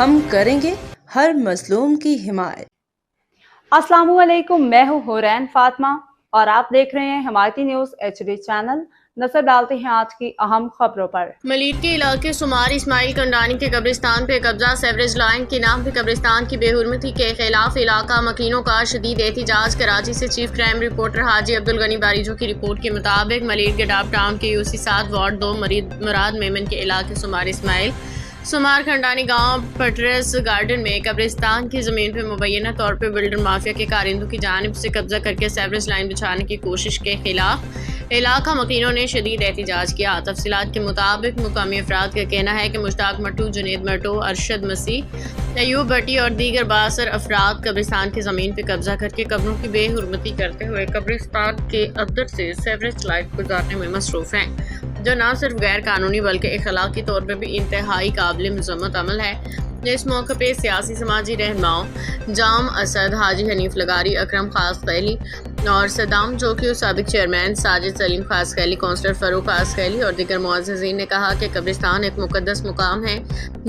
ہم کریں گے ہر مظلوم کی حمایت۔ السلام علیکم، میں ہوں حورین فاطمہ اور آپ دیکھ رہے ہیں حمایتی نیوز HD چینل۔ نظر ڈالتے ہیں آج کی اہم خبروں پر۔ ملیر کے علاقے سمار اسماعیل کنڈانی کے قبرستان پہ قبضہ۔ سیوریج لائن کے نام پہ قبرستان کی بے حرمتی کے خلاف علاقہ مکینوں کا شدید احتجاج۔ کراچی سے چیف کرائم رپورٹر حاجی عبدالغنی باریجو کی رپورٹ کے مطابق ملیر کے ڈاپ ٹاؤن کے UC 7 وارڈ 2 مراد میمن کے علاقے سمار اسماعیل سمار کھنڈانی گاؤں پٹریس گارڈن میں قبرستان کی زمین پہ مبینہ طور پہ بلڈر مافیا کے کارندوں کی جانب سے قبضہ کر کے سیوریج لائن بچھانے کی کوشش کے خلاف علاقہ مکینوں نے شدید احتجاج کیا۔ تفصیلات کے مطابق مقامی افراد کا کہنا ہے کہ مشتاق مٹو، جنید مٹو، ارشد مسیح، ایوب بھٹی اور دیگر بااثر افراد قبرستان کی زمین پہ قبضہ کر کے قبروں کی بے حرمتی کرتے ہوئے قبرستان کے اندر سے سیوریج لائن گزارنے میں مصروف ہیں، جو نہ صرف غیر قانونی بلکہ اخلاقی طور پر بھی انتہائی قابل مذمت عمل ہے۔ اس موقع پہ سیاسی سماجی رہنماؤں جام اسد، حاجی حنیف لغاری، اکرم خاص خیلی اور صدام جوکیو، سابق چیئرمین ساجد سلیم خاص خیلی، کونسلر فاروق خاص خیلی اور دیگر معززین نے کہا کہ قبرستان ایک مقدس مقام ہے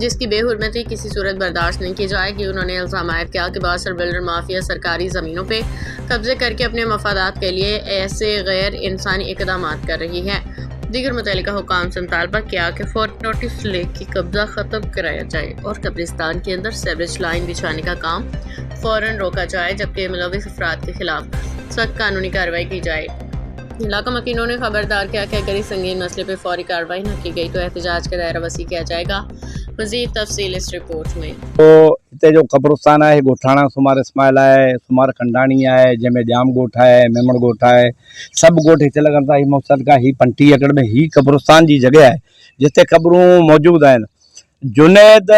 جس کی بے حرمتی کسی صورت برداشت نہیں کی جائے گی۔ انہوں نے الزام عائد کیا کہ بااثر بلڈر مافیا سرکاری زمینوں پہ قبضے کر کے اپنے مفادات کے لیے ایسے غیر انسانی اقدامات کر رہی ہے۔ دیگر متعلقہ حکام سے مطالبہ کیا کہ فوری نوٹس لے کے قبضہ ختم کرایا جائے اور قبرستان کے اندر سیوریج لائن بچھانے کا کام فوراً روکا جائے، جبکہ ملوث افراد کے خلاف سخت قانونی کارروائی کی جائے۔ علاقہ مکینوں نے خبردار کیا کہ اگر اس سنگین مسئلے پہ فوری کارروائی نہ کی گئی تو احتجاج کا دائرہ وسیع کیا جائے گا۔ مزید تفصیل اس رپورٹ میں۔ تو ہتے جو قبرستان ہے گوٹھانا سمار اسماعیل ہے، سمار کھنڈانی ہے، جنہیں جام گوٹھا ہے، میمن گوٹھا ہے، سب گوٹھ ہتے لگن تا ہی مقصد کا ہی 50 ایکڑ میں ہی قبرستان جی جگہ ہے جتے قبروں موجود ہیں۔ جنید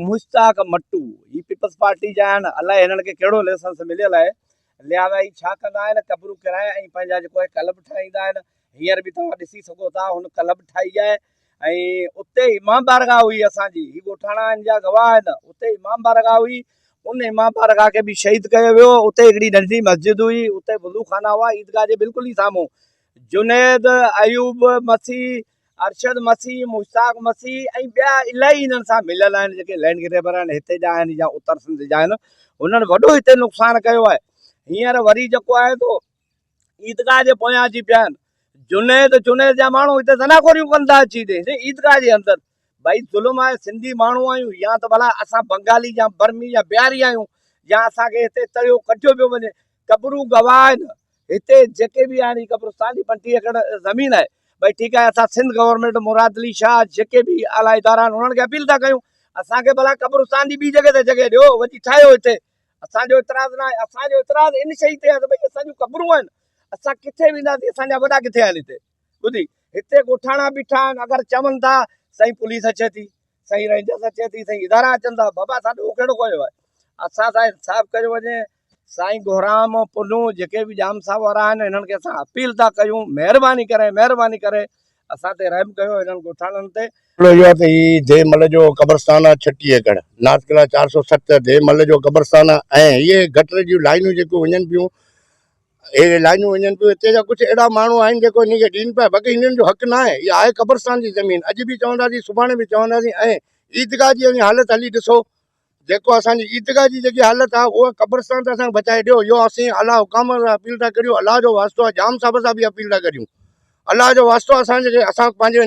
مشتاق مٹو ہی پیپلز پارٹی جا اللہ انہن کے کیڑو لائسنس ملیل ہے، لہذا ہی چھا کندا ہیں قبروں کرائے ۽ پنجا جو کلب ٹھائیندا ہیں۔ ہیر بھی تواں ڏسي سگھو تا ہن کلب ٹھائی ہے ۽ اتي امام بارگاہ ہوئی اسان جي ہي ڳوٺاڻا جا گواہ آهن، اتي امام بارگاہ ہوئی، ان امام بارگاہ کے بھی شہید کयो ويو۔ اتي هڪڙي ننڍي مسجد ہوئی، اتي وضو خانہ ہوا عیدگاہ جي بالکل ہی سامهون۔ جنید، ایوب مسیح، ارشد مسیح، مشتاق مسیح ۽ ॿيا الهي انهن سان مليل آهن جيڪي لينڊ گريبر آهن هتي جا آهن يا اتر سندھ جا آهن، انهن وڏو هتي نقصان کيو आहे۔ هينئر وري جيڪو आहे تو عیدگاہ جي پويان جي پيا آهن، جنید جا ماڻهو هتي زناخوريون ڪندا اچي ڏي عیدگاہ جي اندر۔ بھائی ظلم ہے، سندھی ماण्هو آहियूं یا تو بھلا اسان بنگالی یا برمی یا بہاری آहियूं یا اسان کي هتي تريو کٽيو پيو وڃي، قبرون گواہ آهن هتي جيڪي بھی آهن۔ قبرستان جي 50 ایکڑ زمين ہے۔ بھائی ٹھیک ہے، اسان سندھ گورنمنٹ مراد علی شاہ جيڪي بھی اعلی ادارا انهن کي اپيل تھا ڪيون اسان کي بھلا قبرستان جي ٻي جگہ تے جگہ ڏيو، وڄي ٺاهيو هتي۔ اسان جو اعتراض نہ ہے، اسان جو اعتراض ان شيء تے ہے بھائی اسان جو قبرون آهن، اسان کٿي وينداسين، اسان جا وڏا کٿي آهن هتي ٻڌي هتي ڳوٺاڻا بيٺا آهن۔ اگر چون ٿا سائیں پولیس اچي ٿي، سائیں رينجرز اچي ٿي، سائیں ادارا اچن ٿا، بابا ساڏو ڪهڙو ڪيو ہے اسان سائیں انصاف ڪيو وڃي۔ سائیں گهرام پنو جيڪي بھی جام صاحب وارا آهن انهن کي اسان اپيل تھا ڪيون، مهرباني ڪري اسان تے رحم ڪيو انهن ڳوٺاڻن تے۔ جو ہے دے مل جو قبرستان 36 ایکڑ نارتھ قلعہ 470 دے مل جو قبرستان ہے۔ یہ گٹر جو لائنوں جو ونجن پیوں، اے لائنوں ونجن پیوں، تے جا کچھ ایڑا ماण्هو آهن جو ان کے ڏين پیا، باقي انهن جو حق نہ ہے۔ یہ آهي قبرستان جي زمين، اڄ بھی چونداسين، سڀاڻي بھی چونداسين۔ ۽ عیدگاہ جي حالت هلي ڏسو، جيڪو اسان جي عیدگاہ جي جيڪي حالت آ وہ قبرستان ته اسان بچائي ڏيو۔ يو اسين الله حکام اپيل تھا ڪريون، الله جو واسطو جام صاحب سان بھی اپيل تھا ڪريون، اللہ جو واسطو اسان پنहिंجو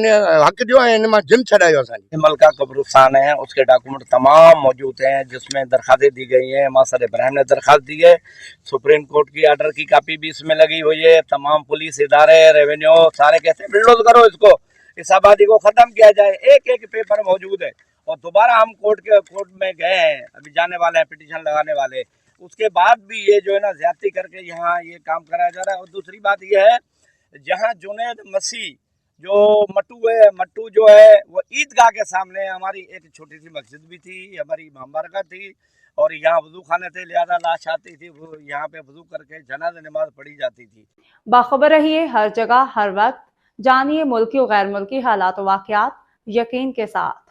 حق ॾियो ऐं हिन मां जिम छॾायो असांखे۔ ملکہ قبرستان ہے، اس کے ڈاکومنٹ تمام موجود ہیں جس میں درخواستیں دی گئی ہیں۔ ماسر ابراہیم نے درخواست دی ہے، سپریم کورٹ کی آرڈر کی کاپی بھی اس میں لگی ہوئی ہے۔ تمام پولیس ادارے، ریونیو سارے کہتے ہیں بلڈوز کرو اس کو، اس آبادی کو ختم کیا جائے۔ ایک پیپر موجود ہے اور دوبارہ ہم کورٹ میں گئے ہیں، ابھی جانے والے ہیں پٹیشن لگانے والے، اس کے بعد بھی یہ جو ہے نا زیادتی کر کے یہاں یہ کام کرایا جا رہا ہے۔ اور دوسری بات یہ ہے جہاں جنید مسیح جو مٹو جو ہے وہ عیدگاہ کے سامنے ہماری ایک چھوٹی سی مسجد بھی تھی، ہماری امام بارگاہ تھی اور یہاں وضو خانے تھے، لہذا لاش آتی تھی، وہ یہاں پہ وضو کر کے جنازہ نماز پڑھی جاتی تھی۔ باخبر رہیے ہر جگہ ہر وقت، جانیے ملکی و غیر ملکی حالات و واقعات یقین کے ساتھ۔